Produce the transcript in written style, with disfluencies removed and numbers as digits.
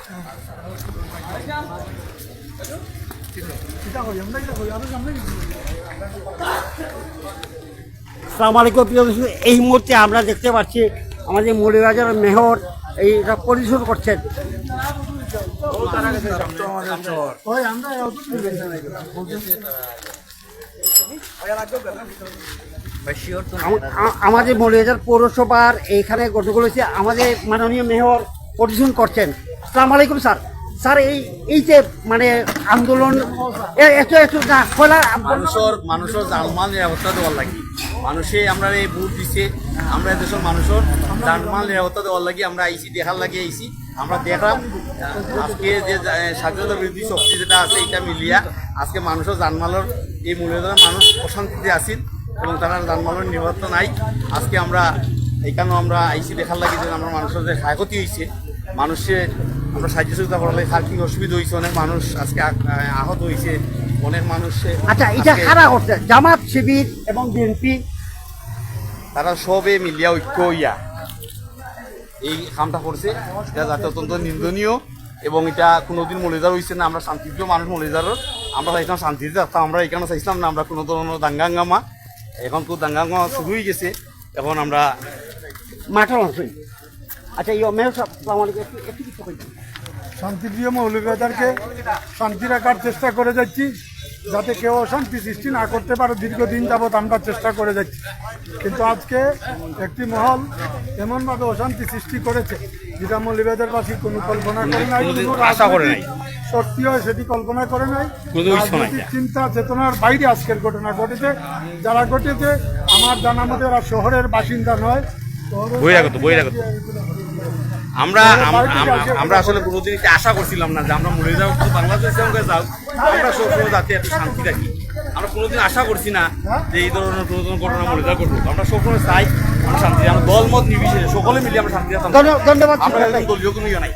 আসসালামু আলাইকুম প্রিয় দর্শক, এই মুহূর্তে আমরা দেখতে পাচ্ছি আমাদের মৌলভীবাজার মেয়র এইটা পরিশোধ করছেন। আমাদের মৌলভীবাজার পৌরসভার এইখানে গঠনগুলো হচ্ছে আমাদের মাননীয় মেয়র পরিশোধ করছেন। আসসালামু আলাইকুম স্যার। স্যার এই যে মানে আন্দোলন একটু না খোলা মানুষের জানমাল নিরাপত্তা দেওয়ার লাগি মানুষে আমরা এই ভোট দিছে, আমরা দেশের মানুষের জানমাল নিরাপত্তা দেওয়ার লাগি আমরা আইসি দেখার লাগে আইসি। আমরা দেখলাম আজকে যে স্বাধীনতা বিরোধী শক্তি যেটা আছে এটা মিলিয়া আজকে মানুষের জানমালের এই মূল্যধারা মানুষ অশান্তিতে আসেন এবং তারা জানমালের নিরাপত্তা নাই। আজকে আমরা এইখানেও আমরা আইসি দেখার লাগে যে আমরা মানুষের যে ক্ষয়ক্ষতি হয়েছে মানুষে আমরা সাহায্য সহযোগিতা করার লাগে কি অসুবিধা হয়েছে, অনেক মানুষ আজকে আহত হয়েছে, অনেক মানুষ। আচ্ছা, এটা কারা করছে? জামাত, শিবির এবং বিএনপি তারা সবে মিলিয়া ঐক্য হইয়া এই কামটা করছে। এটা যাতে অত্যন্ত নিন্দনীয় এবং এটা কোনোদিন মৌলভীবাজার হয়েছে না। আমরা শান্তিপ্রিয় মানুষ মৌলভীবাজারের, আমরা এখানে শান্তিতে থাকতাম, আমরা এখানে চাইছিলাম না আমরা কোনো ধরনের দাঙ্গাঙ্গামা। এখন তো দাঙ্গাঙ্গামা শুরু হয়ে গেছে, এখন আমরা মাঠের অংশ। আচ্ছা, এই মেয়র সাহেব একটু কিছু বলছি। শান্তিপ্রিয় মৌলভীবাজারকে শান্তি রাখার চেষ্টা করে যাচ্ছি, যাতে কেউ অশান্তি সৃষ্টি না করতে পারে। দীর্ঘদিন যাবৎ আমরা চেষ্টা করে যাচ্ছি, কিন্তু আজকে একটি মহল এমনভাবে অশান্তি সৃষ্টি করেছে যেটা মৌলভীবাজারবাসী কোনো কল্পনা করে নাই, আশা করে নাই, সত্যি হয় সেটি কল্পনা করে নাই। চিন্তা চেতনার বাইরে আজকের ঘটনা ঘটেছে। যারা ঘটেছে আমার জানা মতে ওরা শহরের বাসিন্দা নয়, আমরা আমরা আসলে কোনোদিন আশা করছিলাম না যে আমরা মৌলভীবাজার বাংলাদেশের সঙ্গে যাও, আমরা সবসময় যাতে একটু শান্তি রাখি। আমরা কোনোদিন আশা করছি না যে এই ধরনের কোনো ঘটনা মৌলভীবাজার ঘটবো। আমরা সবসময় চাই আমরা শান্তি, আমরা দলমত নির্বিশেষে সকলে মিলে আমরা শান্তি রাখতাম। ধন্যবাদ। আমরা দলীয় কোনো ইয়ে নাই।